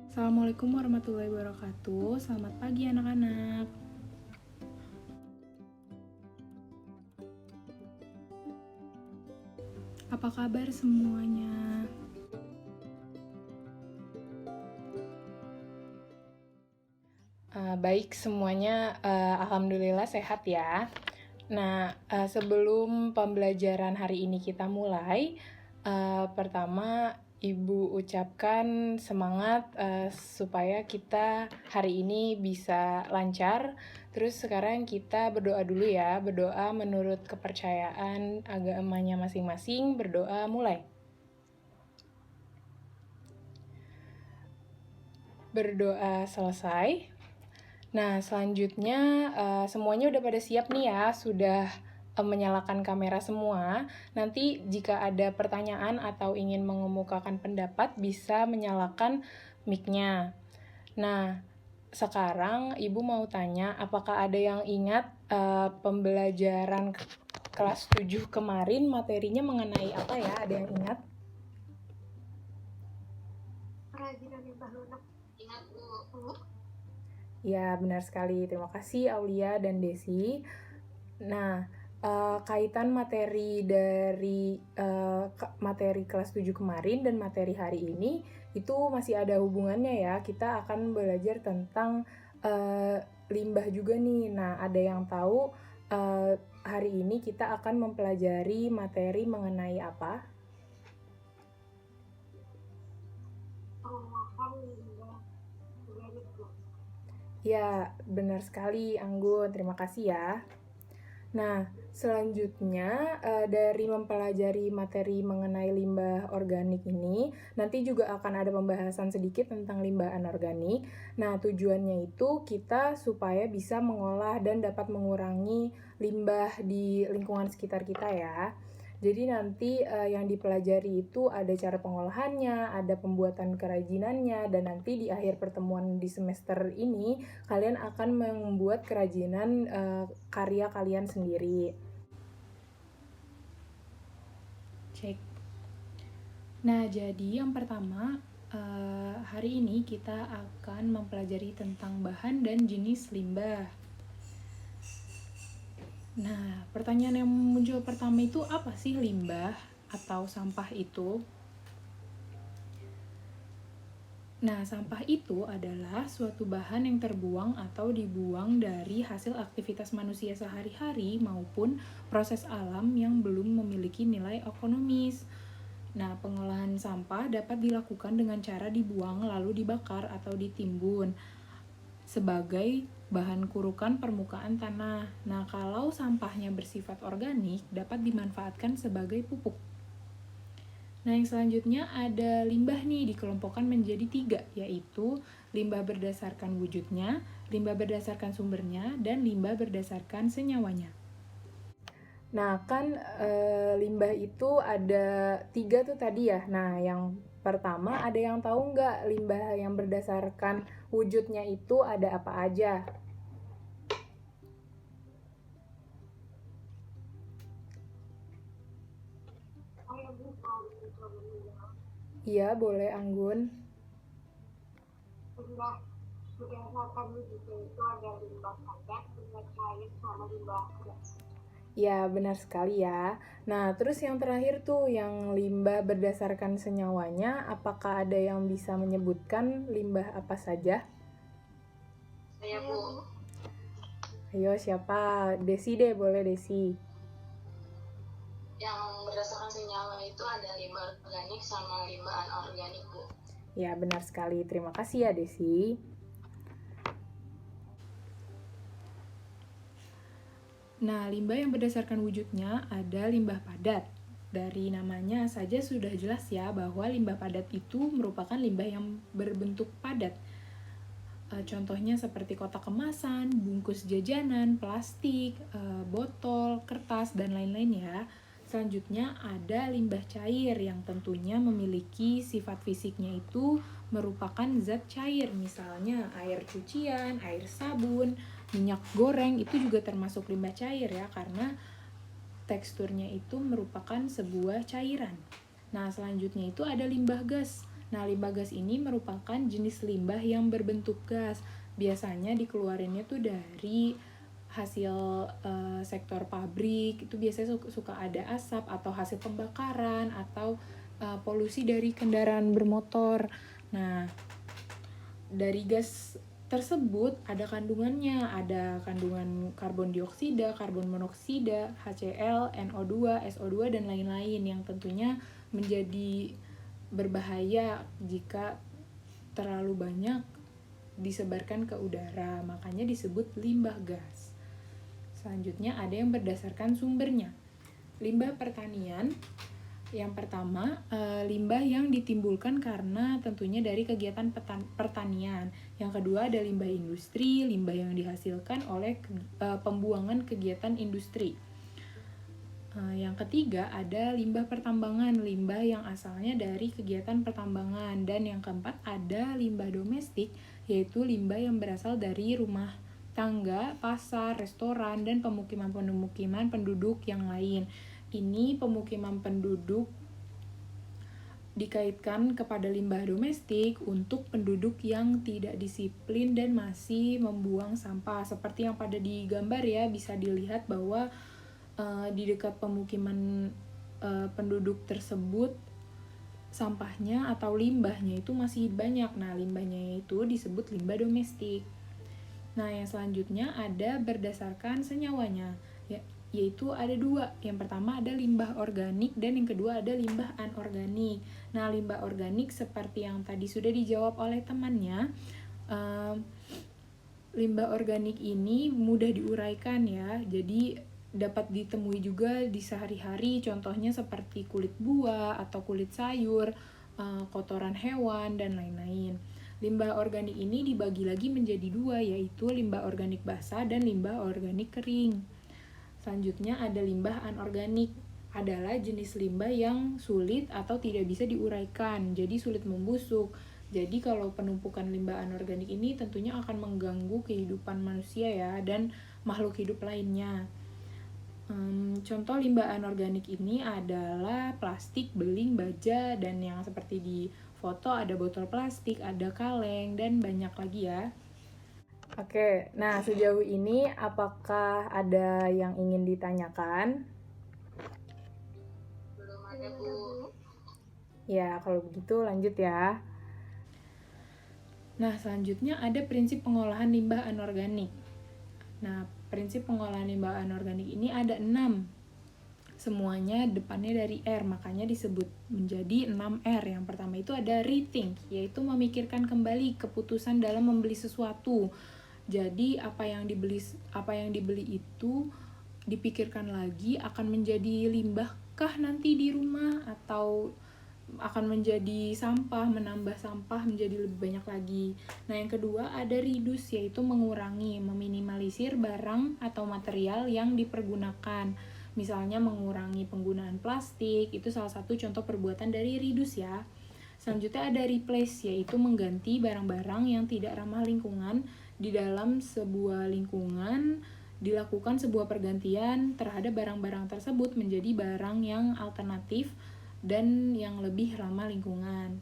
Assalamualaikum warahmatullahi wabarakatuh. Selamat pagi anak-anak. Apa kabar semuanya? Baik semuanya, alhamdulillah sehat ya. Nah, sebelum pembelajaran hari ini kita mulai, pertama Ibu ucapkan semangat supaya kita hari ini bisa lancar. Terus sekarang kita berdoa dulu ya, berdoa menurut kepercayaan agamanya masing-masing, berdoa mulai. Berdoa selesai. Nah, selanjutnya semuanya udah pada siap nih ya, sudah menyalakan kamera semua. Nanti jika ada pertanyaan atau ingin mengemukakan pendapat, bisa menyalakan mic-nya. Nah, sekarang Ibu mau tanya, apakah ada yang ingat pembelajaran kelas 7 kemarin materinya mengenai apa ya? Ada yang ingat? Kerajinan limbah lunak. Ingat, Bu. Ya, benar sekali. Terima kasih Aulia dan Desi. Nah, kaitan materi dari materi kelas 7 kemarin dan materi hari ini itu masih ada hubungannya ya. Kita akan belajar tentang limbah juga nih. Nah, ada yang tahu hari ini kita akan mempelajari materi mengenai apa? Pengolahan limbah organik, Bu. Ya, benar sekali Anggun. Terima kasih ya. Nah, selanjutnya dari mempelajari materi mengenai limbah organik ini, nanti juga akan ada pembahasan sedikit tentang limbah anorganik. Nah, tujuannya itu kita supaya bisa mengolah dan dapat mengurangi limbah di lingkungan sekitar kita ya. Jadi nanti yang dipelajari itu ada cara pengolahannya, ada pembuatan kerajinannya, dan nanti di akhir pertemuan di semester ini kalian akan membuat kerajinan karya kalian sendiri. Cek. Nah, jadi yang pertama hari ini kita akan mempelajari tentang bahan dan jenis limbah. Nah, pertanyaan yang muncul pertama itu apa sih limbah atau sampah itu? Nah, sampah itu adalah suatu bahan yang terbuang atau dibuang dari hasil aktivitas manusia sehari-hari maupun proses alam yang belum memiliki nilai ekonomis. Nah, pengolahan sampah dapat dilakukan dengan cara dibuang lalu dibakar atau ditimbun sebagai bahan kurukan permukaan tanah. Nah, kalau sampahnya bersifat organik, dapat dimanfaatkan sebagai pupuk. Nah, yang selanjutnya ada limbah nih, dikelompokkan menjadi 3, yaitu limbah berdasarkan wujudnya, limbah berdasarkan sumbernya, dan limbah berdasarkan senyawanya. Nah, kan limbah itu ada 3 tuh tadi ya. Nah, yang pertama ada yang tahu nggak limbah yang berdasarkan wujudnya itu ada apa aja? Saya bisa mencoba menjawab. Iya, boleh Anggun. Limbah berdasarkan wujudnya itu ada limbah padat, limbah cair, sama limbah gas. Ya, benar sekali ya. Nah, terus yang terakhir tuh yang limbah berdasarkan senyawanya, apakah ada yang bisa menyebutkan limbah apa saja? Saya, Bu. Ayo, siapa? Desi deh, boleh Desi. Yang berdasarkan senyawa itu ada limbah organik sama limbah anorganik, Bu. Ya, benar sekali. Terima kasih ya, Desi. Nah, limbah yang berdasarkan wujudnya ada limbah padat. Dari namanya saja sudah jelas ya bahwa limbah padat itu merupakan limbah yang berbentuk padat. Contohnya seperti kotak kemasan, bungkus jajanan, plastik, botol, kertas, dan lain-lain ya. Selanjutnya ada limbah cair yang tentunya memiliki sifat fisiknya itu merupakan zat cair, misalnya air cucian, air sabun, minyak goreng itu juga termasuk limbah cair ya, karena teksturnya itu merupakan sebuah cairan. Nah, selanjutnya itu ada limbah gas. Nah, limbah gas ini merupakan jenis limbah yang berbentuk gas. Biasanya dikeluarinnya tuh dari hasil sektor pabrik, itu biasanya suka ada asap atau hasil pembakaran atau polusi dari kendaraan bermotor. Nah, dari gas tersebut ada kandungannya, ada kandungan karbon dioksida, karbon monoksida, HCl, NO2, SO2 dan lain-lain yang tentunya menjadi berbahaya jika terlalu banyak disebarkan ke udara, makanya disebut limbah gas. Selanjutnya ada yang berdasarkan sumbernya. Limbah pertanian. Yang pertama, limbah yang ditimbulkan karena tentunya dari kegiatan pertanian. Yang kedua ada limbah industri, limbah yang dihasilkan oleh pembuangan kegiatan industri. Yang ketiga ada limbah pertambangan, limbah yang asalnya dari kegiatan pertambangan. Dan yang keempat ada limbah domestik, yaitu limbah yang berasal dari rumah tangga, pasar, restoran, dan pemukiman-pemukiman penduduk yang lain. Ini pemukiman penduduk dikaitkan kepada limbah domestik untuk penduduk yang tidak disiplin dan masih membuang sampah. Seperti yang pada di gambar ya, bisa dilihat bahwa di dekat pemukiman penduduk tersebut sampahnya atau limbahnya itu masih banyak. Nah, limbahnya itu disebut limbah domestik. Nah, yang selanjutnya ada berdasarkan senyawanya, yaitu ada dua. Yang pertama ada limbah organik dan yang kedua ada limbah anorganik. Nah, limbah organik seperti yang tadi sudah dijawab oleh temannya, limbah organik ini mudah diuraikan ya, jadi dapat ditemui juga di sehari-hari, contohnya seperti kulit buah atau kulit sayur, kotoran hewan, dan lain-lain. Limbah organik ini dibagi lagi menjadi dua, yaitu limbah organik basah dan limbah organik kering. Selanjutnya ada limbah anorganik, adalah jenis limbah yang sulit atau tidak bisa diuraikan, jadi sulit membusuk. Jadi kalau penumpukan limbah anorganik ini tentunya akan mengganggu kehidupan manusia ya dan makhluk hidup lainnya. Contoh limbah anorganik ini adalah plastik, beling, baja, dan yang seperti di foto ada botol plastik, ada kaleng, dan banyak lagi ya. Oke, nah sejauh ini apakah ada yang ingin ditanyakan? Belum ada, Bu. Ya, kalau begitu lanjut ya. Nah, selanjutnya ada prinsip pengolahan limbah anorganik. Nah, prinsip pengolahan limbah anorganik ini ada 6. Semuanya depannya dari R, makanya disebut menjadi 6R. Yang pertama itu ada rethink, yaitu memikirkan kembali keputusan dalam membeli sesuatu. Jadi apa yang dibeli itu dipikirkan lagi akan menjadi limbah kah nanti di rumah atau akan menjadi sampah, menambah sampah menjadi lebih banyak lagi. Nah, yang kedua ada reduce, yaitu mengurangi, meminimalisir barang atau material yang dipergunakan. Misalnya mengurangi penggunaan plastik, itu salah satu contoh perbuatan dari reduce ya. Selanjutnya ada replace, yaitu mengganti barang-barang yang tidak ramah lingkungan. Di dalam sebuah lingkungan dilakukan sebuah pergantian terhadap barang-barang tersebut menjadi barang yang alternatif dan yang lebih ramah lingkungan.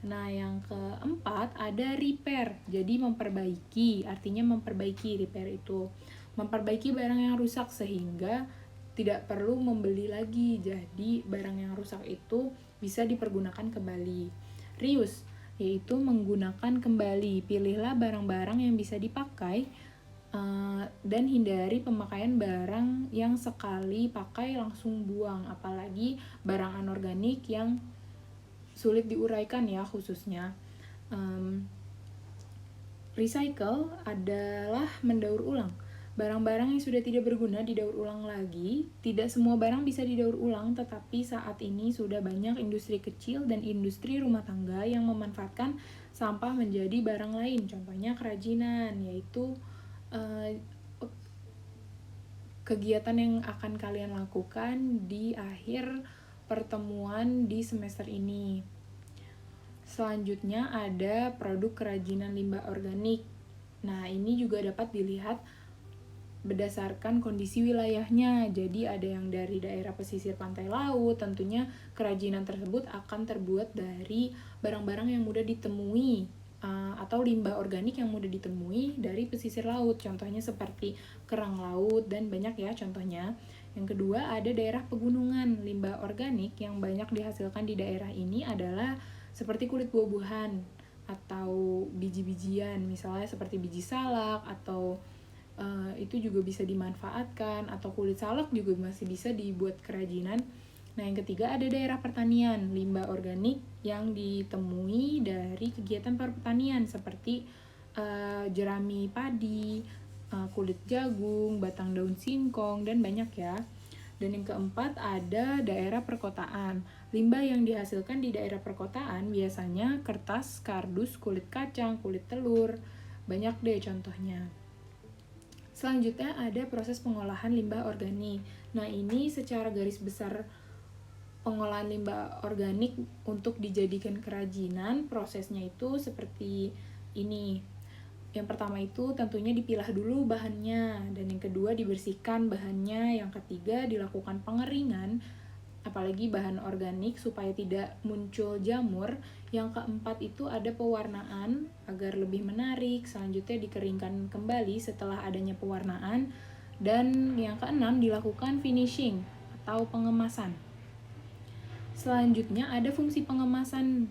Nah, yang keempat ada repair, jadi memperbaiki, artinya memperbaiki, repair itu memperbaiki barang yang rusak sehingga tidak perlu membeli lagi, jadi barang yang rusak itu bisa dipergunakan kembali. Reuse, yaitu menggunakan kembali, pilihlah barang-barang yang bisa dipakai dan hindari pemakaian barang yang sekali pakai langsung buang, apalagi barang anorganik yang sulit diuraikan ya khususnya. Recycle adalah mendaur ulang. Barang-barang yang sudah tidak berguna didaur ulang lagi. Tidak semua barang bisa didaur ulang, tetapi saat ini sudah banyak industri kecil dan industri rumah tangga yang memanfaatkan sampah menjadi barang lain. Contohnya kerajinan, yaitu kegiatan yang akan kalian lakukan di akhir pertemuan di semester ini. Selanjutnya ada produk kerajinan limbah organik. Nah, ini juga dapat dilihat berdasarkan kondisi wilayahnya. Jadi ada yang dari daerah pesisir pantai laut, tentunya kerajinan tersebut akan terbuat dari barang-barang yang mudah ditemui atau limbah organik yang mudah ditemui dari pesisir laut. Contohnya seperti kerang laut dan banyak ya contohnya. Yang kedua ada daerah pegunungan. Limbah organik yang banyak dihasilkan di daerah ini adalah seperti kulit buah-buahan atau biji-bijian, misalnya seperti biji salak atau itu juga bisa dimanfaatkan, atau kulit salak juga masih bisa dibuat kerajinan. Nah, yang ketiga ada daerah pertanian, limbah organik yang ditemui dari kegiatan pertanian seperti jerami padi, kulit jagung, batang daun singkong, dan banyak ya. Dan yang keempat ada daerah perkotaan. Limbah yang dihasilkan di daerah perkotaan biasanya kertas, kardus, kulit kacang, kulit telur, banyak deh contohnya. Selanjutnya ada proses pengolahan limbah organik. Nah, ini secara garis besar pengolahan limbah organik untuk dijadikan kerajinan, prosesnya itu seperti ini. Yang pertama itu tentunya dipilah dulu bahannya, dan yang kedua dibersihkan bahannya, yang ketiga dilakukan pengeringan, apalagi bahan organik supaya tidak muncul jamur. Yang keempat itu ada pewarnaan agar lebih menarik, selanjutnya dikeringkan kembali setelah adanya pewarnaan, dan yang keenam dilakukan finishing atau pengemasan. Selanjutnya ada fungsi pengemasan.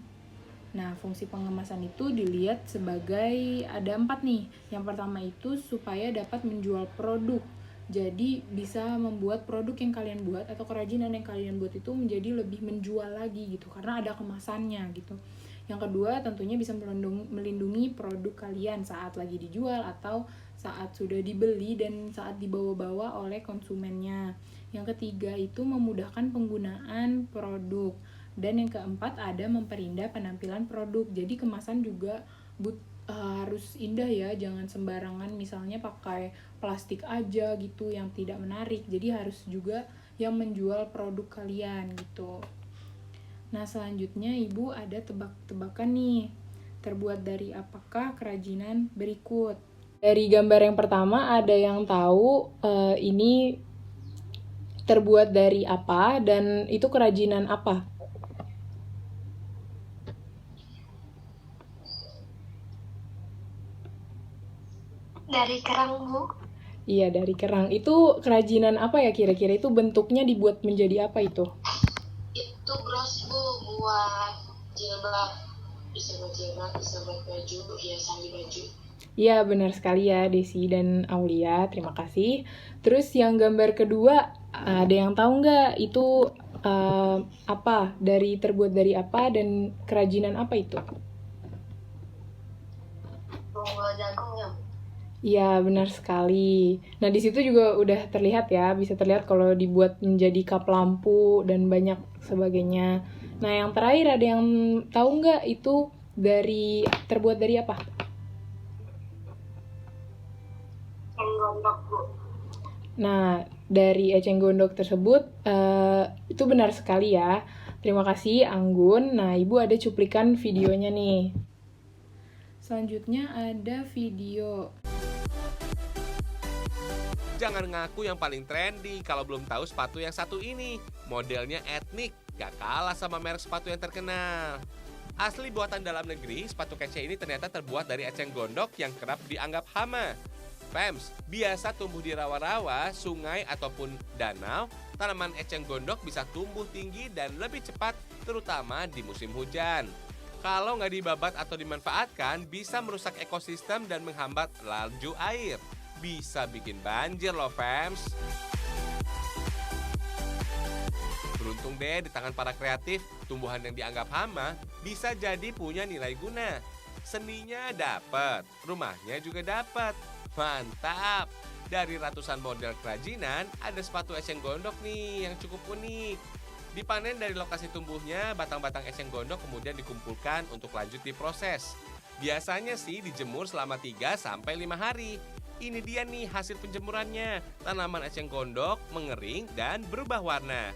Nah, fungsi pengemasan itu dilihat sebagai ada 4 nih. Yang pertama itu supaya dapat menjual produk. Jadi bisa membuat produk yang kalian buat atau kerajinan yang kalian buat itu menjadi lebih menjual lagi gitu, karena ada kemasannya gitu. Yang kedua tentunya bisa melindungi produk kalian saat lagi dijual atau saat sudah dibeli dan saat dibawa-bawa oleh konsumennya. Yang ketiga itu memudahkan penggunaan produk. Dan yang keempat ada memperindah penampilan produk. Jadi kemasan juga harus indah ya, jangan sembarangan misalnya pakai plastik aja gitu yang tidak menarik. Jadi harus juga yang menjual produk kalian gitu. Nah, selanjutnya Ibu ada tebak-tebakan nih. Terbuat dari apakah kerajinan berikut? Dari gambar yang pertama ada yang tahu ini terbuat dari apa dan itu kerajinan apa? Dari kerang, Bu. Iya, dari kerang. Itu kerajinan apa ya kira-kira? Itu bentuknya dibuat menjadi apa itu? Itu bros, Bu, buat jilbab. Bisa buat jilbab, bisa buat baju, hiasan di baju. Iya, benar sekali ya Desi dan Aulia. Terima kasih. Terus yang gambar kedua, ada yang tahu nggak itu apa? Terbuat dari apa dan kerajinan apa itu? Bonggol jagung ya, Bu. Iya, benar sekali. Nah, di situ juga udah terlihat ya, bisa terlihat kalau dibuat menjadi kap lampu dan banyak sebagainya. Nah, yang terakhir ada yang tahu nggak itu terbuat dari apa? Yang gondok, Bu. Nah, dari eceng gondok tersebut, itu benar sekali ya. Terima kasih, Anggun. Nah, Ibu ada cuplikan videonya nih. Selanjutnya ada video. Jangan ngaku yang paling trendy kalau belum tahu sepatu yang satu ini. Modelnya etnik, gak kalah sama merek sepatu yang terkenal. Asli buatan dalam negeri, sepatu kece ini ternyata terbuat dari eceng gondok yang kerap dianggap hama. Fams, biasa tumbuh di rawa-rawa, sungai ataupun danau, tanaman eceng gondok bisa tumbuh tinggi dan lebih cepat, terutama di musim hujan. Kalau nggak dibabat atau dimanfaatkan, bisa merusak ekosistem dan menghambat laju air. Bisa bikin banjir loh, fams. Beruntung deh di tangan para kreatif, tumbuhan yang dianggap hama bisa jadi punya nilai guna. Seninya dapat, rumahnya juga dapat. Mantap! Dari ratusan model kerajinan, ada sepatu eceng gondok nih yang cukup unik. Dipanen dari lokasi tumbuhnya, batang-batang eceng gondok kemudian dikumpulkan untuk lanjut diproses. Biasanya sih dijemur selama 3-5 hari. Ini dia nih hasil penjemurannya. Tanaman eceng gondok mengering dan berubah warna.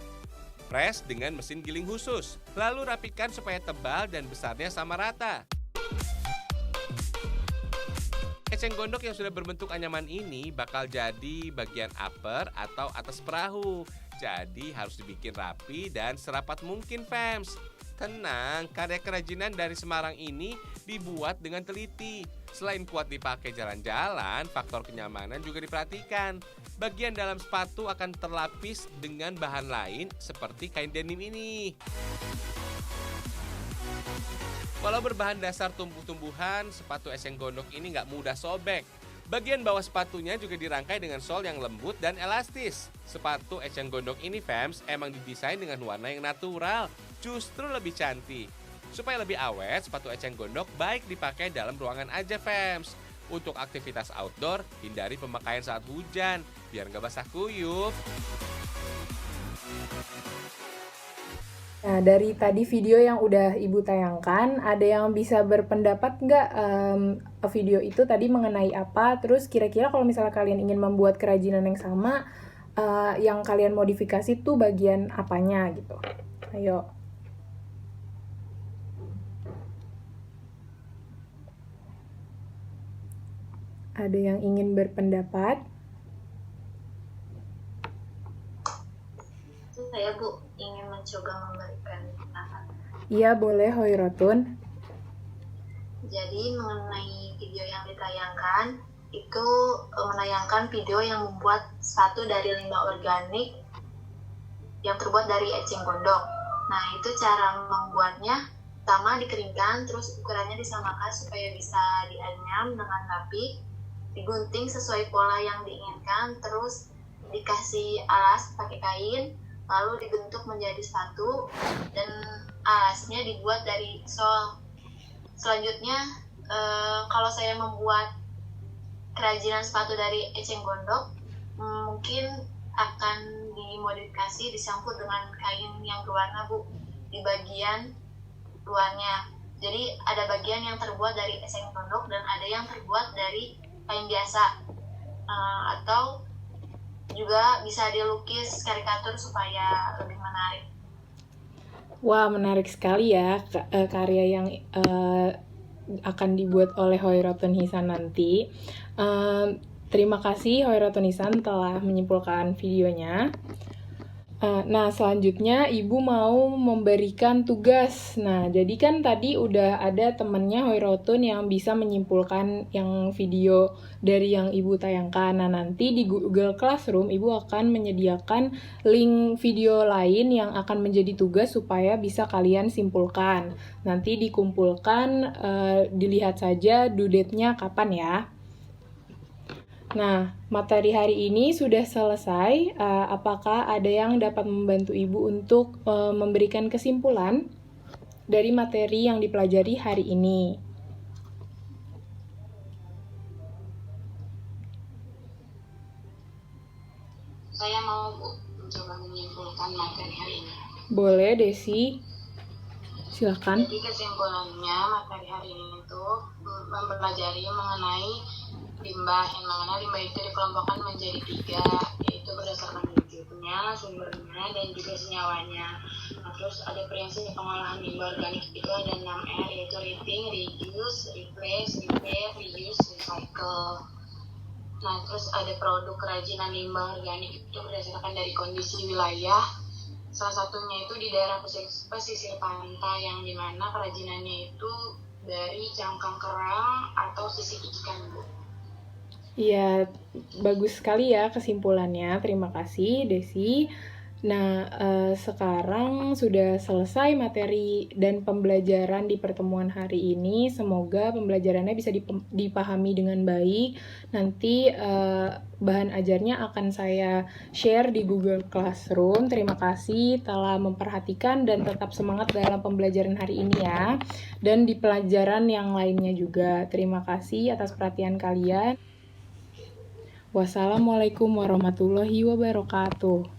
Press dengan mesin giling khusus. Lalu rapikan supaya tebal dan besarnya sama rata. Eceng gondok yang sudah berbentuk anyaman ini bakal jadi bagian upper atau atas perahu. Jadi harus dibikin rapi dan serapat mungkin, fams. Tenang, karya kerajinan dari Semarang ini dibuat dengan teliti. Selain kuat dipakai jalan-jalan, faktor kenyamanan juga diperhatikan. Bagian dalam sepatu akan terlapis dengan bahan lain seperti kain denim ini. Walau berbahan dasar tumbuh-tumbuhan, sepatu eceng gondok ini nggak mudah sobek. Bagian bawah sepatunya juga dirangkai dengan sol yang lembut dan elastis. Sepatu eceng gondok ini, fams, emang didesain dengan warna yang natural, justru lebih cantik. Supaya lebih awet, sepatu eceng gondok baik dipakai dalam ruangan aja, fams. Untuk aktivitas outdoor, hindari pemakaian saat hujan, biar nggak basah kuyup. Nah, dari tadi video yang udah Ibu tayangkan, ada yang bisa berpendapat nggak video itu tadi mengenai apa? Terus kira-kira kalau misalnya kalian ingin membuat kerajinan yang sama, yang kalian modifikasi tuh bagian apanya gitu? Ayo. Ada yang ingin berpendapat? Saya Bu ingin mencoba memberikan pendapat. Iya, boleh, Hoirotun. Jadi mengenai video yang ditayangkan, itu menayangkan video yang membuat sepatu dari limbah organik yang terbuat dari eceng gondok. Nah, itu cara membuatnya, pertama dikeringkan, terus ukurannya disamakan supaya bisa dianyam dengan rapi, digunting sesuai pola yang diinginkan, terus dikasih alas pakai kain, lalu dibentuk menjadi sepatu, dan alasnya dibuat dari sol. Selanjutnya, kalau saya membuat kerajinan sepatu dari eceng gondok, mungkin akan dimodifikasi, disangkut dengan kain yang berwarna, Bu, di bagian luarnya. Jadi ada bagian yang terbuat dari eceng gondok dan ada yang terbuat dari kain biasa, atau juga bisa dilukis karikatur supaya lebih menarik. Wah, menarik sekali ya karya yang akan dibuat oleh Hoirotun Hisan nanti. Terima kasih Hoirotun Hisan telah menyimpulkan videonya. Nah, selanjutnya Ibu mau memberikan tugas. Nah, jadi kan tadi udah ada temennya Hoirotun yang bisa menyimpulkan yang video dari yang Ibu tayangkan. Nah, nanti di Google Classroom Ibu akan menyediakan link video lain yang akan menjadi tugas supaya bisa kalian simpulkan. Nanti dikumpulkan, dilihat saja due date-nya kapan ya. Nah, materi hari ini sudah selesai. Apakah ada yang dapat membantu Ibu untuk memberikan kesimpulan dari materi yang dipelajari hari ini? Saya mau mencoba menyimpulkan materi hari ini. Boleh, Desi. Silakan. Jadi kesimpulannya materi hari ini itu mempelajari mengenai limbah, yang mana limbah itu dikelompokkan menjadi 3, yaitu berdasarkan wujudnya, sumbernya, dan juga senyawanya. Nah, terus ada prinsip pengolahan limbah organik itu ada 6R, yaitu rating, reduce, replace, repair, reuse, recycle. Nah, terus ada produk kerajinan limbah organik itu berdasarkan dari kondisi wilayah. Salah satunya itu di daerah pesisir pantai, yang dimana kerajinannya itu dari cangkang kerang atau sisik ikan, Bu. Iya, bagus sekali ya kesimpulannya. Terima kasih, Desi. Nah, sekarang sudah selesai materi dan pembelajaran di pertemuan hari ini. Semoga pembelajarannya bisa dipahami dengan baik. Nanti bahan ajarnya akan saya share di Google Classroom. Terima kasih telah memperhatikan dan tetap semangat dalam pembelajaran hari ini ya. Dan di pelajaran yang lainnya juga. Terima kasih atas perhatian kalian. Wassalamualaikum warahmatullahi wabarakatuh.